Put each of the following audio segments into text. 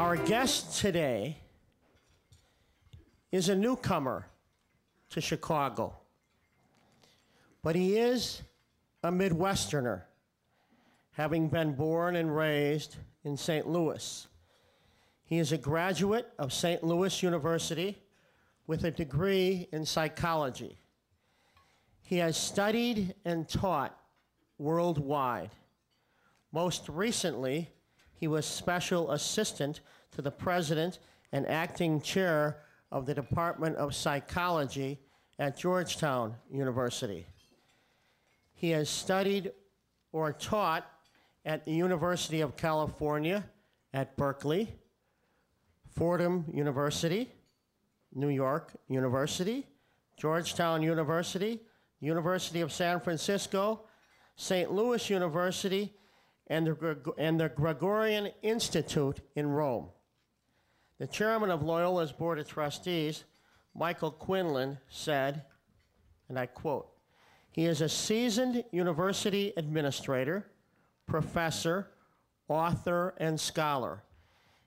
Our guest today is a newcomer to Chicago, but he is a Midwesterner, having been born and raised in St. Louis. He is a graduate of St. Louis University with a degree in psychology. He has studied and taught worldwide. Most recently, he was special assistant to the president and acting chair of the Department of Psychology at Georgetown University. He has studied or taught at the University of California at Berkeley, Fordham University, New York University, Georgetown University, University of San Francisco, St. Louis University, and the Gregorian Institute in Rome. The chairman of Loyola's Board of Trustees, Michael Quinlan, said, and I quote, "He is a seasoned university administrator, professor, author, and scholar.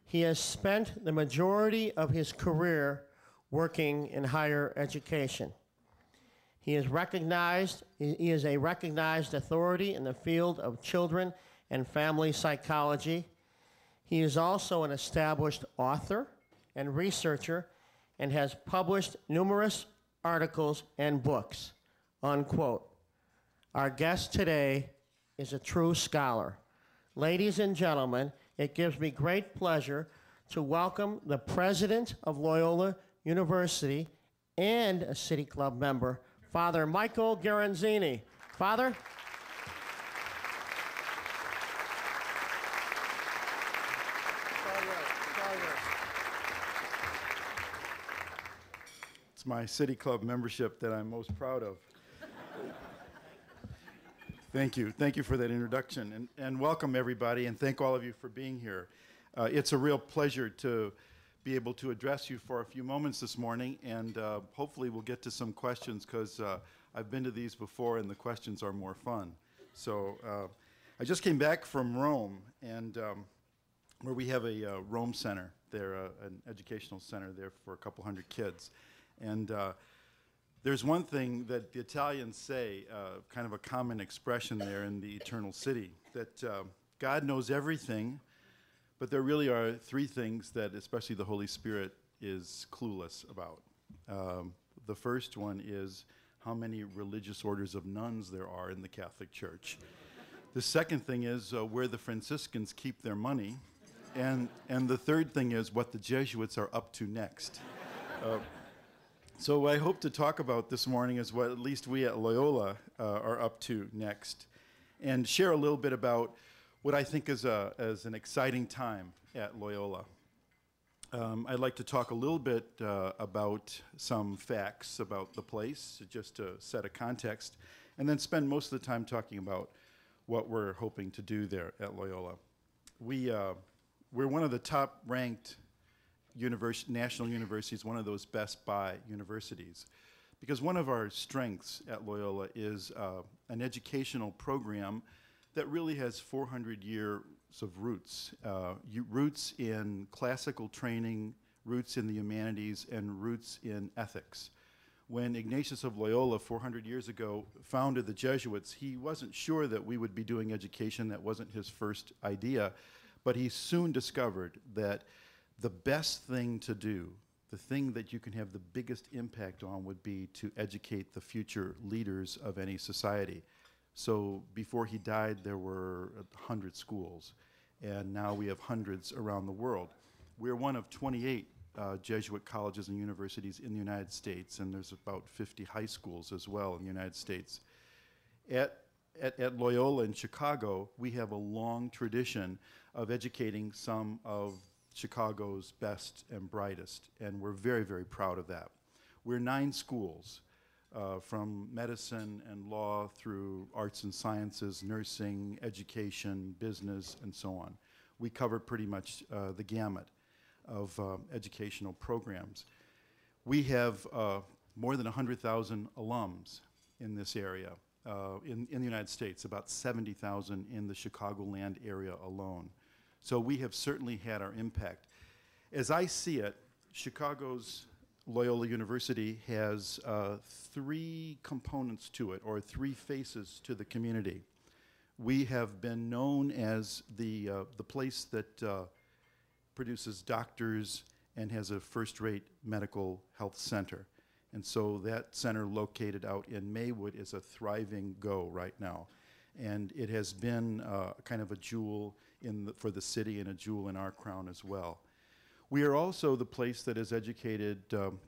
He has spent the majority of his career working in higher education. He is a recognized authority in the field of children and family psychology. He is also an established author and researcher and has published numerous articles and books," unquote. Our guest today is a true scholar. Ladies and gentlemen, it gives me great pleasure to welcome the president of Loyola University and a City Club member, Father Michael Garanzini. Father? It's my City Club membership that I'm most proud of. Thank you. Thank you for that introduction. And welcome, everybody, and thank all of you for being here. It's a real pleasure to be able to address you for a few moments this morning, and hopefully we'll get to some questions, because I've been to these before, and the questions are more fun. So I just came back from Rome, and where we have a Rome Center there, an educational center there for a couple hundred kids. And there's one thing that the Italians say, kind of a common expression there in the Eternal City, that God knows everything, but there really are three things that especially the Holy Spirit is clueless about. The first one is how many religious orders of nuns there are in the Catholic Church. The second thing is where the Franciscans keep their money. And the third thing is what the Jesuits are up to next. So what I hope to talk about this morning is what at least we at Loyola are up to next, and share a little bit about what I think is an exciting time at Loyola. I'd like to talk a little bit about some facts about the place, just to set a context, and then spend most of the time talking about what we're hoping to do there at Loyola. We're one of the top-ranked national universities, one of those Best Buy universities, because one of our strengths at Loyola is an educational program that really has 400 years of roots, roots in classical training, roots in the humanities, and roots in ethics. When Ignatius of Loyola 400 years ago founded the Jesuits, he wasn't sure that we would be doing education. That wasn't his first idea, but he soon discovered that the best thing to do, the thing that you can have the biggest impact on, would be to educate the future leaders of any society. So before he died, there were 100 schools, and now we have hundreds around the world. We're one of 28 Jesuit colleges and universities in the United States, and there's about 50 high schools as well in the United States. At Loyola in Chicago, we have a long tradition of educating some of Chicago's best and brightest, and we're very, very proud of that. We're 9 schools, from medicine and law through arts and sciences, nursing, education, business, and so on. We cover pretty much the gamut of educational programs. We have more than 100,000 alums in this area. In the United States, about 70,000 in the Chicagoland area alone. So we have certainly had our impact. As I see it, Chicago's Loyola University has three components to it, or three faces to the community. We have been known as the place that produces doctors and has a first-rate medical health center. And so that center located out in Maywood is a thriving go right now. And it has been kind of a jewel for the city and a jewel in our crown as well. We are also the place that has educated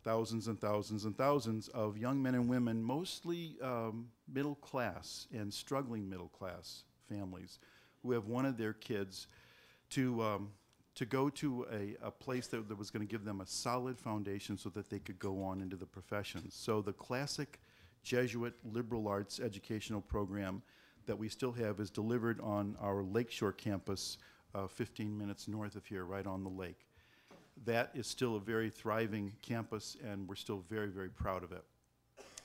thousands and thousands and thousands of young men and women, mostly middle class and struggling middle class families, who have wanted their kids to go to a place that was going to give them a solid foundation so that they could go on into the professions. So the classic Jesuit liberal arts educational program that we still have is delivered on our Lakeshore campus 15 minutes north of here, right on the lake. That is still a very thriving campus, and we're still very, very proud of it.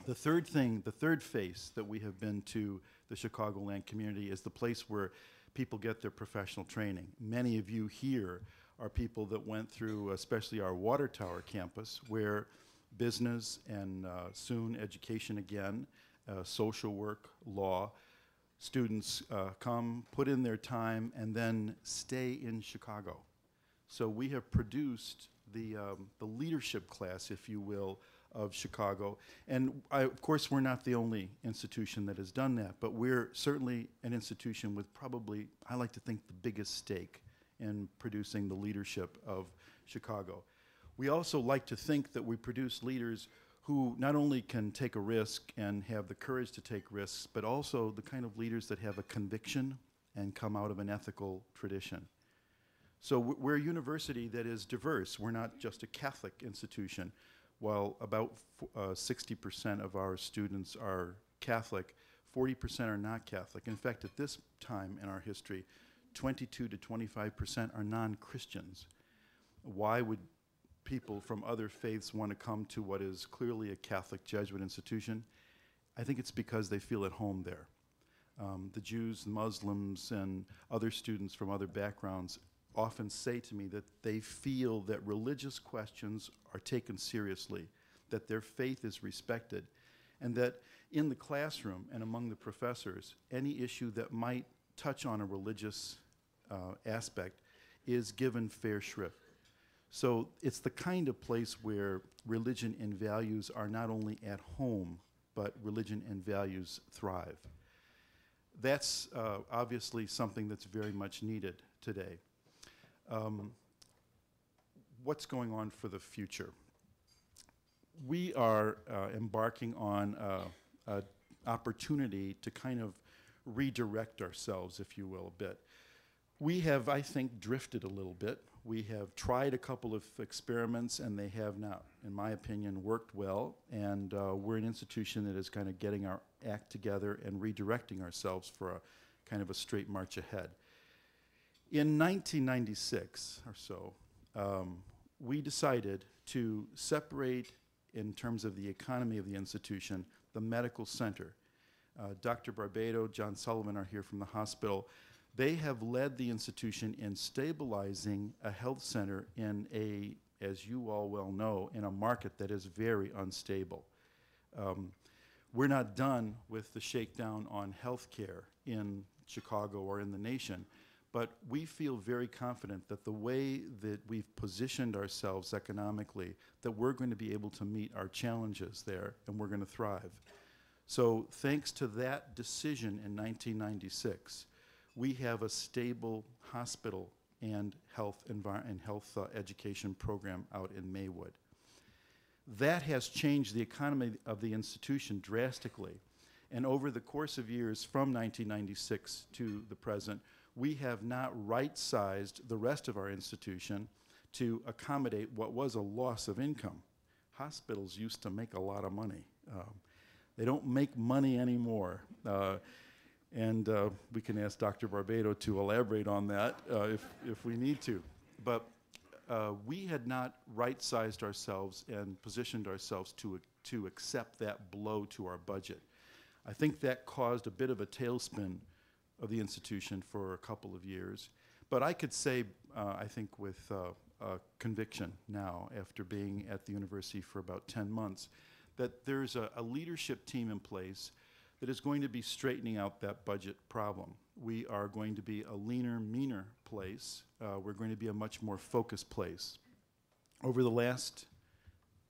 The third face that we have been to the Chicagoland community is the place where people get their professional training. Many of you here are people that went through, especially our Water Tower campus, where business and soon education again, social work, law, students come, put in their time, and then stay in Chicago. So we have produced the leadership class, if you will, of Chicago. And of course, we're not the only institution that has done that, but we're certainly an institution with probably, I like to think, the biggest stake in producing the leadership of Chicago. We also like to think that we produce leaders who not only can take a risk and have the courage to take risks, but also the kind of leaders that have a conviction and come out of an ethical tradition. So we're a university that is diverse. We're not just a Catholic institution. While about 60% of our students are Catholic, 40% are not Catholic. In fact, at this time in our history, 22 to 25% are non-Christians. Why would people from other faiths want to come to what is clearly a Catholic Jesuit institution? I think it's because they feel at home there. The Jews, Muslims, and other students from other backgrounds often say to me that they feel that religious questions are taken seriously, that their faith is respected, and that in the classroom and among the professors, any issue that might touch on a religious aspect is given fair shrift. So it's the kind of place where religion and values are not only at home, but religion and values thrive. That's obviously something that's very much needed today. What's going on for the future? We are embarking on an opportunity to kind of redirect ourselves, if you will, a bit. We have, I think, drifted a little bit. We have tried a couple of experiments, and they have not, in my opinion, worked well. And we're an institution that is kind of getting our act together and redirecting ourselves for a kind of a straight march ahead. In 1996 or so, we decided to separate, in terms of the economy of the institution, the medical center. Dr. Barbado, John Sullivan are here from the hospital. They have led the institution in stabilizing a health center in a, as you all well know, in a market that is very unstable. We're not done with the shakedown on healthcare in Chicago or in the nation, but we feel very confident that the way that we've positioned ourselves economically, that we're going to be able to meet our challenges there, and we're going to thrive. So thanks to that decision in 1996, we have a stable hospital and health education program out in Maywood. That has changed the economy of the institution drastically. And over the course of years from 1996 to the present, we have not right-sized the rest of our institution to accommodate what was a loss of income. Hospitals used to make a lot of money. They don't make money anymore. And we can ask Dr. Barbado to elaborate on that if we need to. But we had not right-sized ourselves and positioned ourselves to accept that blow to our budget. I think that caused a bit of a tailspin of the institution for a couple of years. But I could say, I think with conviction now, after being at the university for about 10 months, that there's a leadership team in place that is going to be straightening out that budget problem. We are going to be a leaner, meaner place. We're going to be a much more focused place. Over the last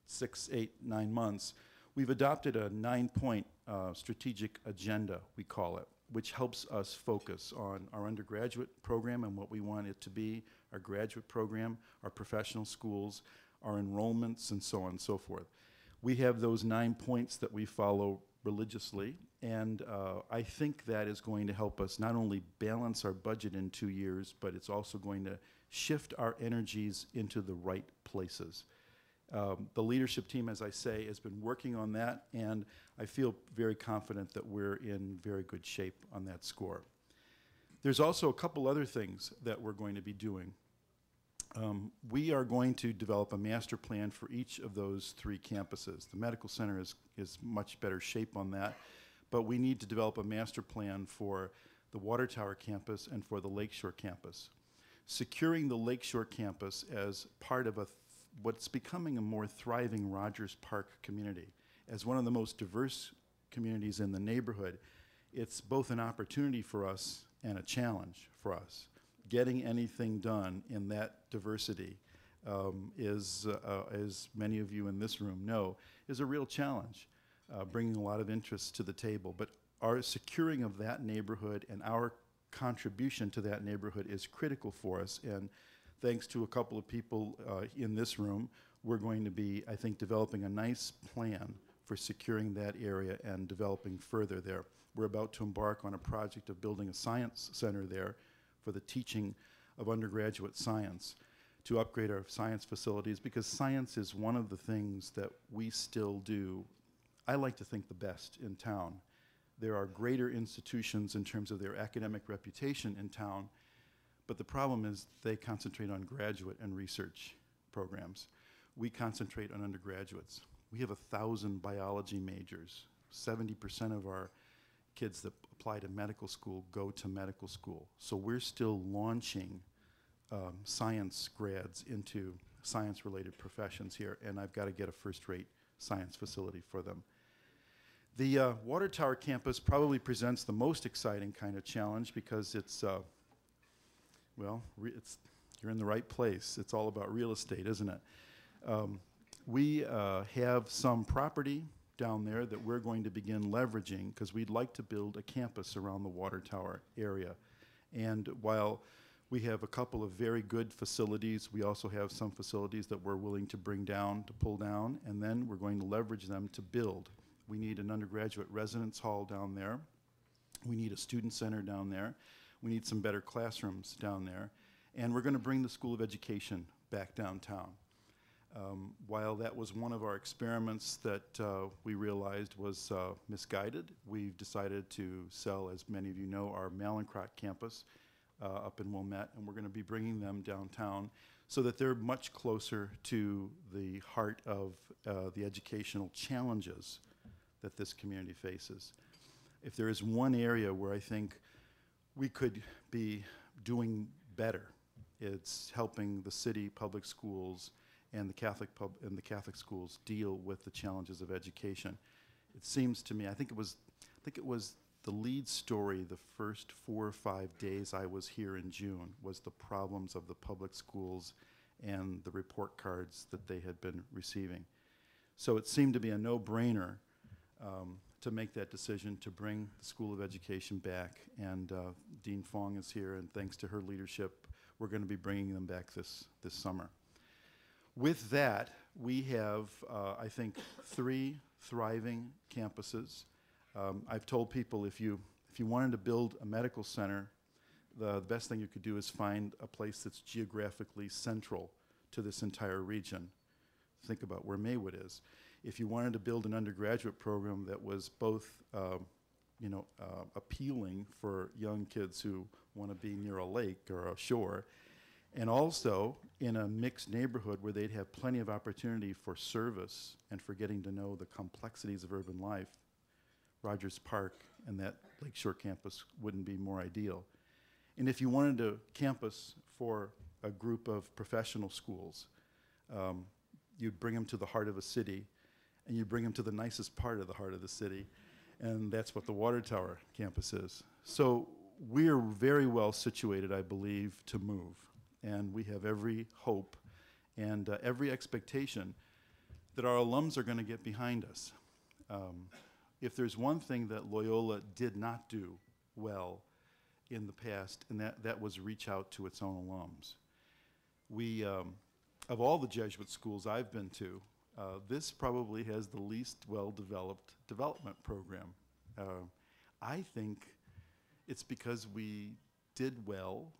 6, 8, 9 months, we've adopted a 9-point strategic agenda, we call it, which helps us focus on our undergraduate program and what we want it to be, our graduate program, our professional schools, our enrollments, and so on and so forth. We have those 9 points that we follow religiously, and I think that is going to help us not only balance our budget in 2 years, but it's also going to shift our energies into the right places. The leadership team, as I say, has been working on that, and I feel very confident that we're in very good shape on that score. There's also a couple other things that we're going to be doing. We are going to develop a master plan for each of those 3 campuses. The medical center is much better shape on that, but we need to develop a master plan for the Water Tower campus and for the Lakeshore campus. Securing the Lakeshore campus as part of what's becoming a more thriving Rogers Park community. As one of the most diverse communities in the neighborhood, it's both an opportunity for us and a challenge for us. Getting anything done in that diversity is, as many of you in this room know, is a real challenge, bringing a lot of interest to the table. But our securing of that neighborhood and our contribution to that neighborhood is critical for us. And thanks to a couple of people in this room, we're going to be, I think, developing a nice plan for securing that area and developing further there. We're about to embark on a project of building a science center there for the teaching of undergraduate science, to upgrade our science facilities, because science is one of the things that we still do, I like to think, the best in town. There are greater institutions in terms of their academic reputation in town, but the problem is they concentrate on graduate and research programs. We concentrate on undergraduates. We have 1,000 biology majors. 70% of our kids that apply to medical school go to medical school. So we're still launching science grads into science-related professions here, and I've got to get a first-rate science facility for them. The Water Tower campus probably presents the most exciting kind of challenge because it's, well, you're in the right place. It's all about real estate, isn't it? We have some property down there that we're going to begin leveraging because we'd like to build a campus around the Water Tower area. And while we have a couple of very good facilities, we also have some facilities that we're willing to bring down, to pull down, and then we're going to leverage them to build. We need an undergraduate residence hall down there. We need a student center down there. We need some better classrooms down there. And we're going to bring the School of Education back downtown. While that was one of our experiments that we realized was misguided, we've decided to sell, as many of you know, our Malincrot campus up in Wilmette, and we're going to be bringing them downtown so that they're much closer to the heart of the educational challenges that this community faces. If there is one area where I think we could be doing better, it's helping the city public schools and the Catholic schools deal with the challenges of education. It seems to me, I think it was the lead story the first 4 or 5 days I was here in June was the problems of the public schools and the report cards that they had been receiving. So it seemed to be a no-brainer to make that decision to bring the School of Education back. And Dean Fong is here, and thanks to her leadership, we're going to be bringing them back this summer. With that, we have, I think, 3 thriving campuses. I've told people if you wanted to build a medical center, the best thing you could do is find a place that's geographically central to this entire region. Think about where Maywood is. If you wanted to build an undergraduate program that was both appealing for young kids who want to be near a lake or a shore, and also in a mixed neighborhood where they'd have plenty of opportunity for service and for getting to know the complexities of urban life, Rogers Park and that Lakeshore campus wouldn't be more ideal. And if you wanted a campus for a group of professional schools, you'd bring them to the heart of a city, and you'd bring them to the nicest part of the heart of the city, and that's what the Water Tower campus is. So we're very well situated, I believe, to move, and we have every hope and every expectation that our alums are going to get behind us. If there's one thing that Loyola did not do well in the past, and that was reach out to its own alums. We, of all the Jesuit schools I've been to, this probably has the least well-developed development program. I think it's because we did well,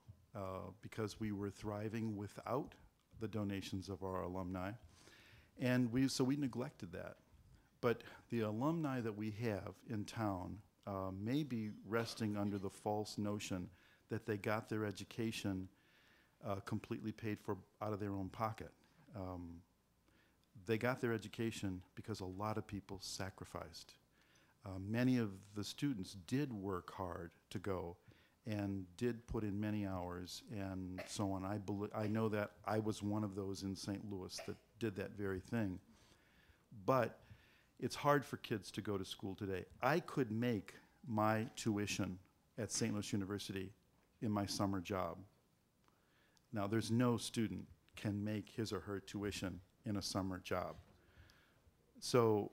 because we were thriving without the donations of our alumni, and so we neglected that. But the alumni that we have in town may be resting under the false notion that they got their education completely paid for out of their own pocket. They got their education because a lot of people sacrificed. Many of the students did work hard to go and did put in many hours and so on. I know that I was one of those in St. Louis that did that very thing. But it's hard for kids to go to school today. I could make my tuition at St. Louis University in my summer job. Now, there's no student can make his or her tuition in a summer job. So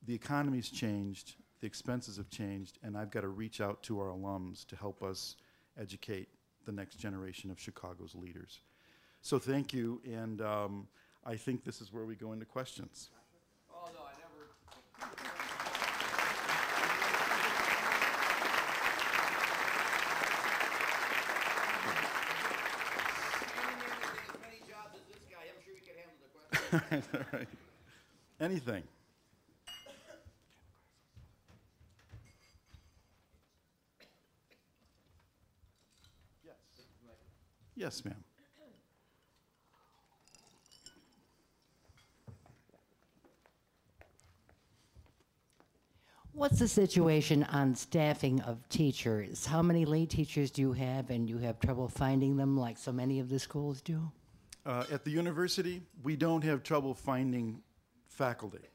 the economy's changed, the expenses have changed, and I've got to reach out to our alums to help us educate the next generation of Chicago's leaders. So thank you, and I think this is where we go into questions. Oh, no, I never. As many jobs as this guy, I'm sure you could handle the question. All right. Anything? Yes. Yes, ma'am. What's the situation on staffing of teachers? How many lay teachers do you have, and you have trouble finding them like so many of the schools do? At the university, we don't have trouble finding faculty.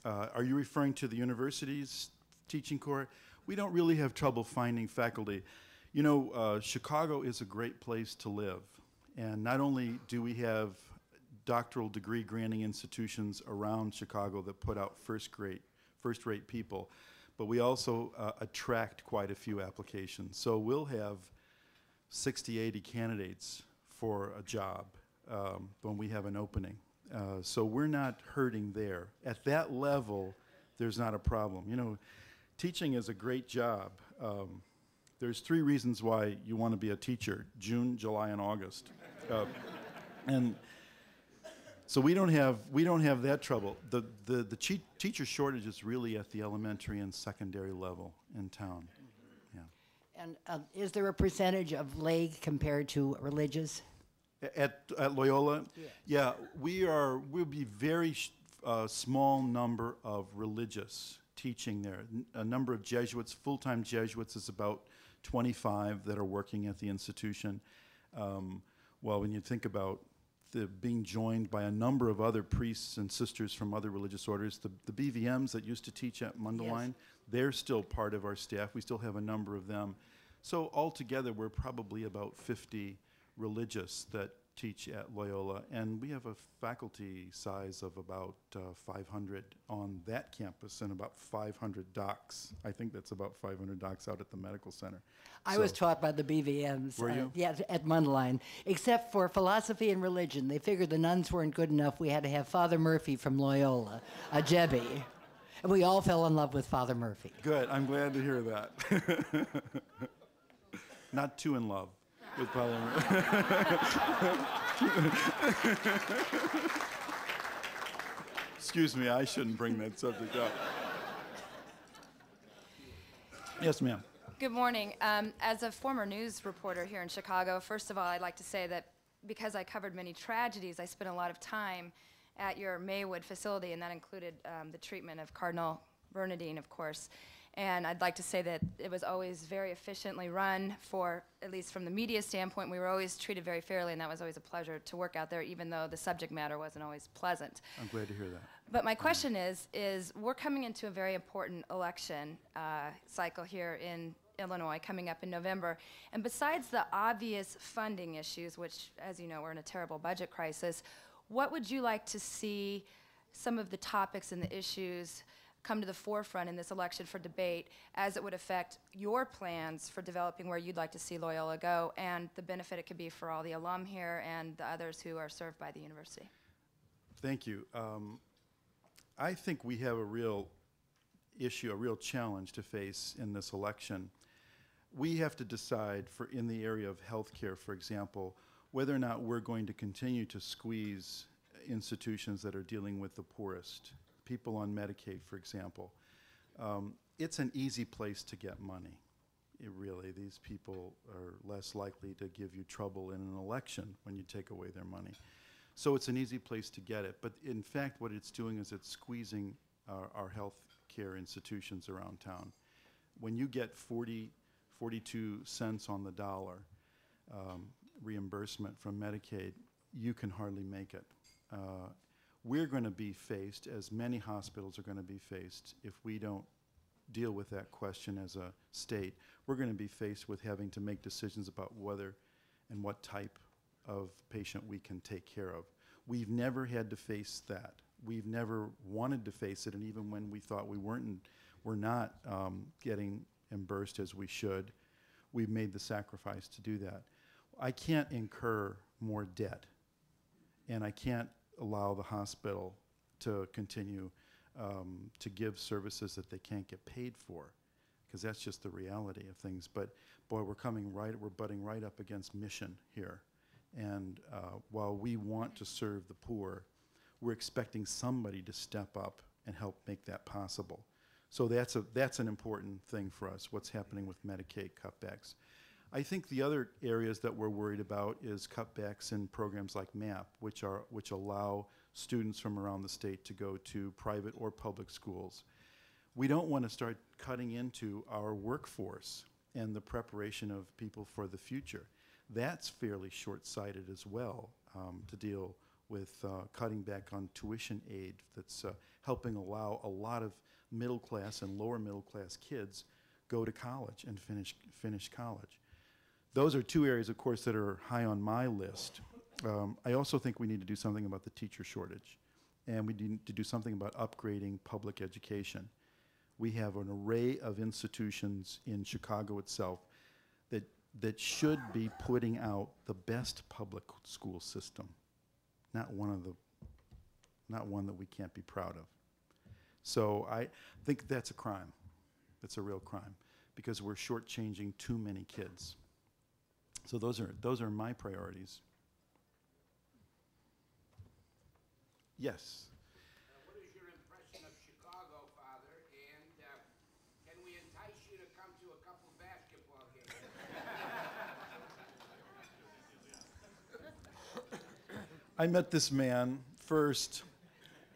Are you referring to the university's teaching corps? We don't really have trouble finding faculty. You know, Chicago is a great place to live. And not only do we have doctoral degree granting institutions around Chicago that put out first-rate people, but we also attract quite a few applications. So we'll have 60, 80 candidates for a job when we have an opening. So we're not hurting there. At that level, there's not a problem. You know, teaching is a great job. There's 3 reasons why you want to be a teacher: June, July, and August. And so we don't have that trouble. The teacher shortage is really at the elementary and secondary level in town. Yeah. And is there a percentage of lay compared to religious? At Loyola, yeah, we'll be very small number of religious teaching there. A number of Jesuits, full-time Jesuits, is about 25 that are working at the institution. Well, when you think about being joined by a number of other priests and sisters from other religious orders, the BVMs that used to teach at Mundelein, yes, they're still part of our staff. We still have a number of them. So altogether, we're probably about 50 religious that teach at Loyola, and we have a faculty size of about 500 on that campus and about 500 docs. I think that's about 500 docs out at the medical center. I was taught by the BVMs. Were you? Yeah, at Mundelein. Except for philosophy and religion. They figured the nuns weren't good enough. We had to have Father Murphy from Loyola, a Jebby. And we all fell in love with Father Murphy. Good. I'm glad to hear that. Not too in love with Father Murphy. Excuse me, I shouldn't bring that subject up. Yes, ma'am. Good morning. As a former news reporter here in Chicago, first of all, I'd like to say that because I covered many tragedies, I spent a lot of time at your Maywood facility, and that included the treatment of Cardinal Bernardine, of course. And I'd like to say that it was always very efficiently run for, at least from the media standpoint, we were always treated very fairly, and that was always a pleasure to work out there, even though the subject matter wasn't always pleasant. I'm glad to hear that. But my question is we're coming into a very important election cycle here in Illinois coming up in November. And besides the obvious funding issues, which, as you know, we're in a terrible budget crisis, what would you like to see some of the topics and the issues come to the forefront in this election for debate as it would affect your plans for developing where you'd like to see Loyola go and the benefit it could be for all the alum here and the others who are served by the university? Thank you. I think we have a real issue, a real challenge to face in this election. We have to decide in the area of healthcare, for example, whether or not we're going to continue to squeeze institutions that are dealing with the poorest, people on Medicaid, for example. It's an easy place to get money. These people are less likely to give you trouble in an election when you take away their money. So it's an easy place to get it. But in fact, what it's doing is it's squeezing our health care institutions around town. When you get 42 cents on the dollar reimbursement from Medicaid, you can hardly make it. We're going to be faced, as many hospitals are going to be faced, if we don't deal with that question as a state, we're going to be faced with having to make decisions about whether and what type of patient we can take care of. We've never had to face that. We've never wanted to face it, and even when we thought we're not getting reimbursed as we should, we've made the sacrifice to do that. I can't incur more debt, and I can't allow the hospital to continue to give services that they can't get paid for, because that's just the reality of things. But boy, we're butting right up against mission here. And while we want to serve the poor, we're expecting somebody to step up and help make that possible. So that's an important thing for us, what's happening with Medicaid cutbacks. I think the other areas that we're worried about is cutbacks in programs like MAP, which allow students from around the state to go to private or public schools. We don't want to start cutting into our workforce and the preparation of people for the future. That's fairly short-sighted as well, to deal with cutting back on tuition aid that's helping allow a lot of middle-class and lower middle-class kids go to college and finish college. Those are two areas, of course, that are high on my list. I also think we need to do something about the teacher shortage, and we need to do something about upgrading public education. We have an array of institutions in Chicago itself that should be putting out the best public school system, not one that we can't be proud of. So I think that's a crime. It's a real crime, because we're shortchanging too many kids. So those are my priorities. Yes. What is your impression of Chicago, Father? And can we entice you to come to a couple basketball games? I met this man first.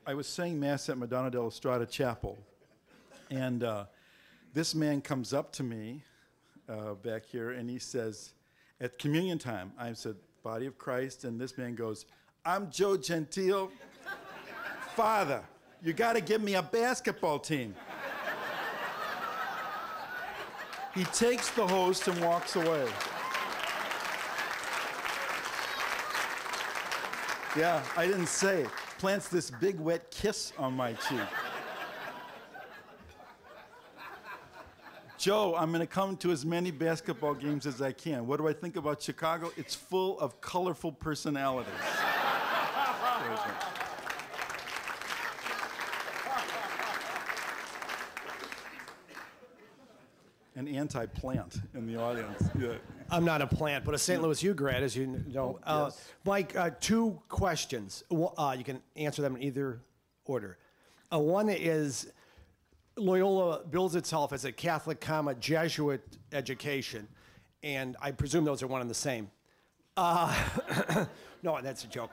I was saying Mass at Madonna della Strada Chapel, and this man comes up to me back here, and he says, at communion time, I said, Body of Christ, and this man goes, I'm Joe Gentile. Father, you got to give me a basketball team. He takes the host and walks away. Yeah, I didn't say it. Plants this big wet kiss on my cheek. Joe, I'm going to come to as many basketball games as I can. What do I think about Chicago? It's full of colorful personalities. An anti-plant in the audience. Yeah. I'm not a plant, but a St. Louis U grad, as you know. Yes. Mike, two questions. You can answer them in either order. One is, Loyola bills itself as a Catholic, Jesuit education, and I presume those are one and the same. No, that's a joke.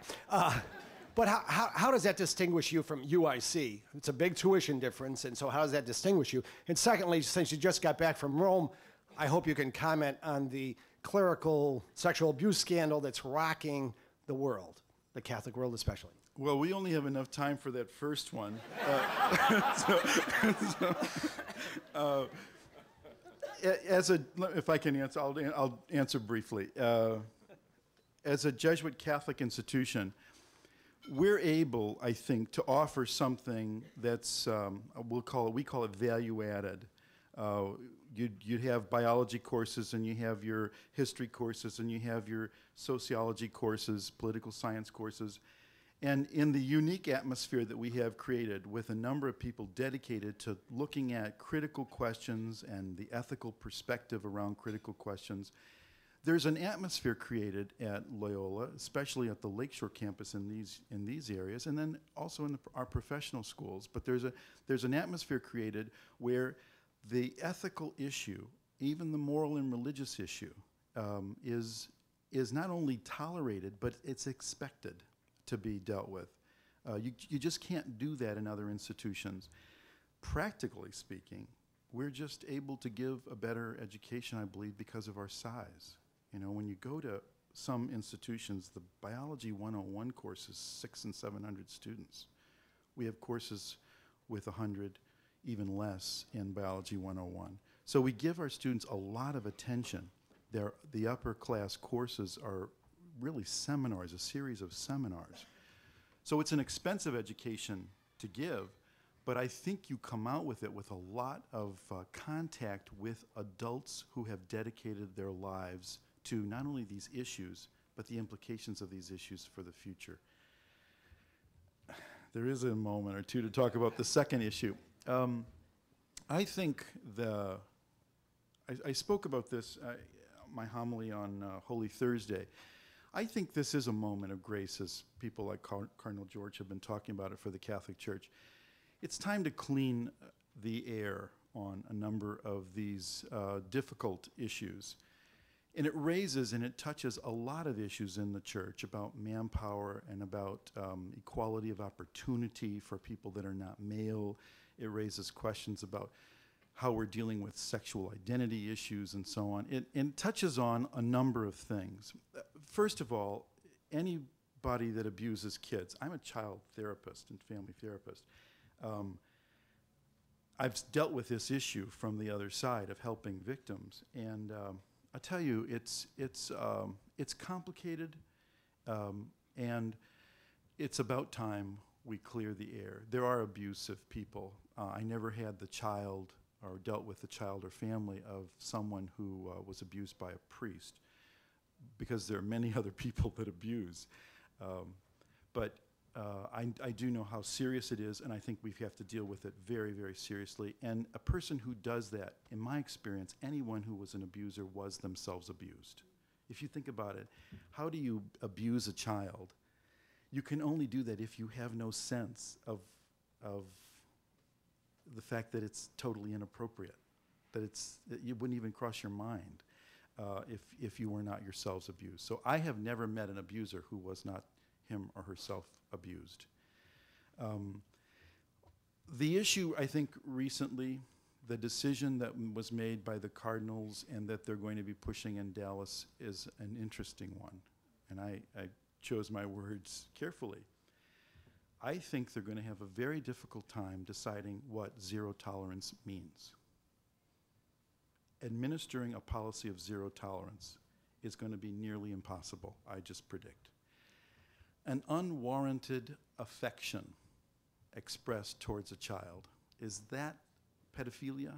But how does that distinguish you from UIC? It's a big tuition difference, and so how does that distinguish you? And secondly, since you just got back from Rome, I hope you can comment on the clerical sexual abuse scandal that's rocking the world, the Catholic world especially. Well, we only have enough time for that first one. If I can answer, I'll answer briefly. As a Jesuit Catholic institution, we're able, I think, to offer something that's we call it value added. You'd have biology courses, and you have your history courses, and you have your sociology courses, political science courses. And in the unique atmosphere that we have created with a number of people dedicated to looking at critical questions and the ethical perspective around critical questions, there's an atmosphere created at Loyola, especially at the Lakeshore campus in these areas, and then also in our professional schools. But there's an atmosphere created where the ethical issue, even the moral and religious issue, is not only tolerated, but it's expected to be dealt with. You just can't do that in other institutions. Practically speaking, we're just able to give a better education, I believe, because of our size. You know, when you go to some institutions, the Biology 101 course is 600 and 700 students. We have courses with 100, even less, in Biology 101. So we give our students a lot of attention. The upper class courses are really seminars, a series of seminars. So it's an expensive education to give, but I think you come out with it with a lot of contact with adults who have dedicated their lives to not only these issues, but the implications of these issues for the future. There is a moment or two to talk about the second issue. I think I spoke about this, my homily on Holy Thursday. I think this is a moment of grace, as people like Cardinal George have been talking about it for the Catholic Church. It's time to clean the air on a number of these difficult issues. And it raises and it touches a lot of issues in the church about manpower and about equality of opportunity for people that are not male. It raises questions about how we're dealing with sexual identity issues and so on. It touches on a number of things. First of all, anybody that abuses kids, I'm a child therapist and family therapist. I've dealt with this issue from the other side of helping victims, and I tell you, it's complicated, and it's about time we clear the air. There are abusive people. I never had the child or dealt with the child or family of someone who was abused by a priest, because there are many other people that abuse. But I do know how serious it is, and I think we have to deal with it very, very seriously. And a person who does that, in my experience, anyone who was an abuser was themselves abused. If you think about it, how do you abuse a child? You can only do that if you have no sense of the fact that it's totally inappropriate, that it wouldn't even cross your mind if you were not yourselves abused. So I have never met an abuser who was not him or herself abused. The issue, I think, recently, the decision that was made by the cardinals and that they're going to be pushing in Dallas is an interesting one. And I chose my words carefully. I think they're going to have a very difficult time deciding what zero tolerance means. Administering a policy of zero tolerance is going to be nearly impossible, I just predict. An unwarranted affection expressed towards a child, is that pedophilia?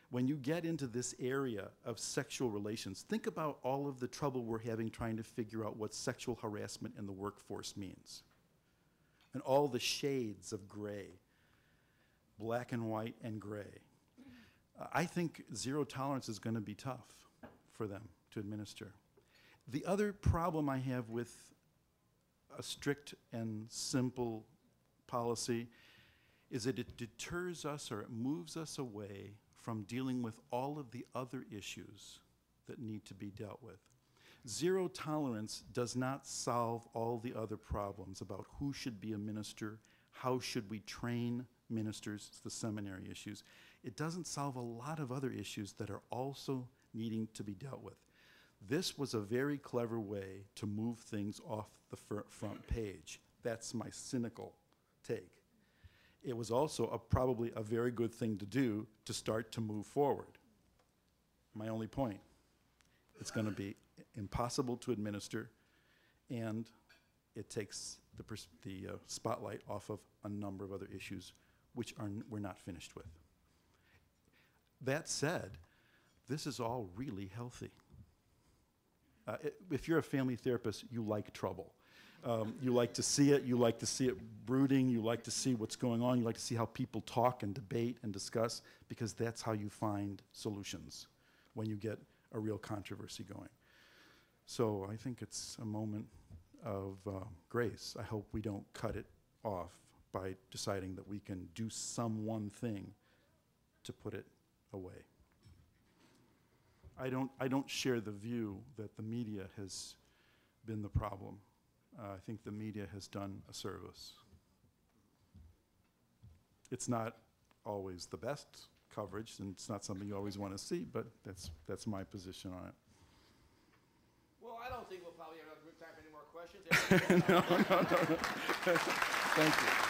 When you get into this area of sexual relations, think about all of the trouble we're having trying to figure out what sexual harassment in the workforce means. And all the shades of gray, black and white and gray. I think zero tolerance is going to be tough for them to administer. The other problem I have with a strict and simple policy is that it deters us, or it moves us away from dealing with all of the other issues that need to be dealt with. Zero tolerance does not solve all the other problems about who should be a minister, how should we train ministers, it's the seminary issues. It doesn't solve a lot of other issues that are also needing to be dealt with. This was a very clever way to move things off the front page. That's my cynical take. It was also probably a very good thing to do to start to move forward. My only point, it's going to be impossible to administer, and it takes the spotlight off of a number of other issues which we're not finished with. That said, this is all really healthy. If you're a family therapist, you like trouble. You like to see it. You like to see it brooding. You like to see what's going on. You like to see how people talk and debate and discuss, because that's how you find solutions when you get a real controversy going. So I think it's a moment of grace. I hope we don't cut it off by deciding that we can do some one thing to put it away. I don't share the view that the media has been the problem. I think the media has done a service. It's not always the best coverage, and it's not something you always want to see, but that's my position on it. Well, I don't think we'll probably have enough time for any more questions. No. Thank you.